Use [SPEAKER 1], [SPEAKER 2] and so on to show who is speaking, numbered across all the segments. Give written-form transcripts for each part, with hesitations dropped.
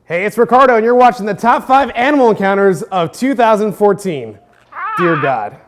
[SPEAKER 1] Hey, it's Ricardo, and you're watching the top 5 animal encounters of 2014. Dear God.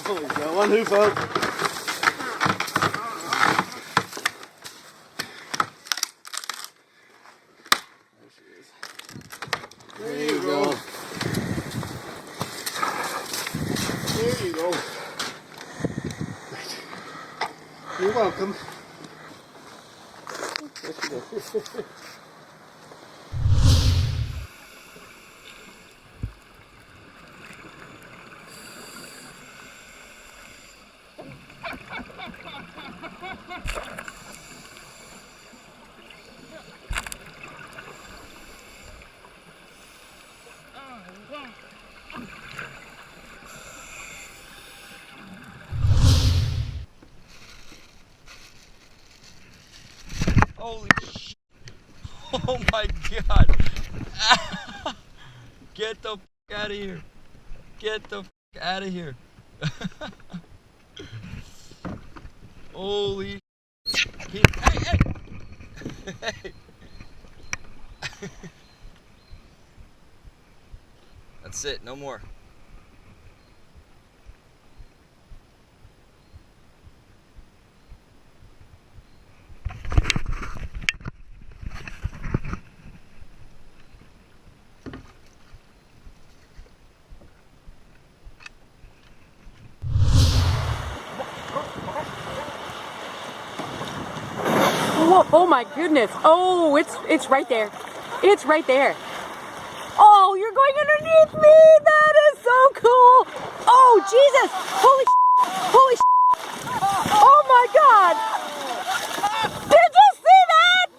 [SPEAKER 2] Oh, he's got one hoof out. There she is. There you go. There you go. Right. You're welcome. There she goes.
[SPEAKER 3] Holy shit. Oh my God. Get the f out of here. Get the f out of here. Holy shit. Hey, hey. Hey. That's it, no more.
[SPEAKER 4] Whoa, oh my goodness. Oh, it's right there. It's right there. Oh, you're going underneath me. That is so cool. Oh, Jesus. Holy holy oh my God. Did you see that?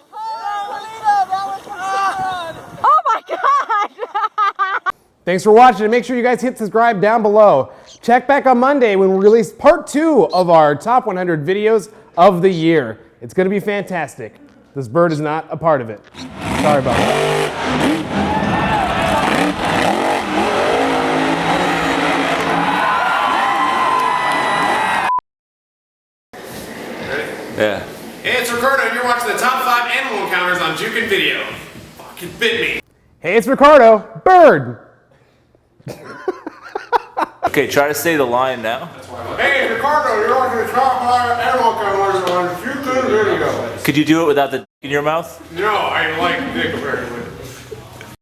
[SPEAKER 4] Oh my God.
[SPEAKER 1] Thanks for watching, and make sure you guys hit subscribe down below. Check back on Monday when we release part 2 of our top 100 videos of the year. It's going to be fantastic. This bird is not a part of it. Sorry about that.
[SPEAKER 3] Yeah.
[SPEAKER 1] Hey, it's Ricardo, and you're watching the top 5 animal encounters on JukinVideo. Fucking bit me. Hey, it's Ricardo. Bird.
[SPEAKER 5] Okay, try to say the line now.
[SPEAKER 2] Hey, Ricardo, you're watching the top 5 animal encounters on JukinVideo.
[SPEAKER 5] Could you do it without the in your mouth?
[SPEAKER 2] No, I like dick apparently.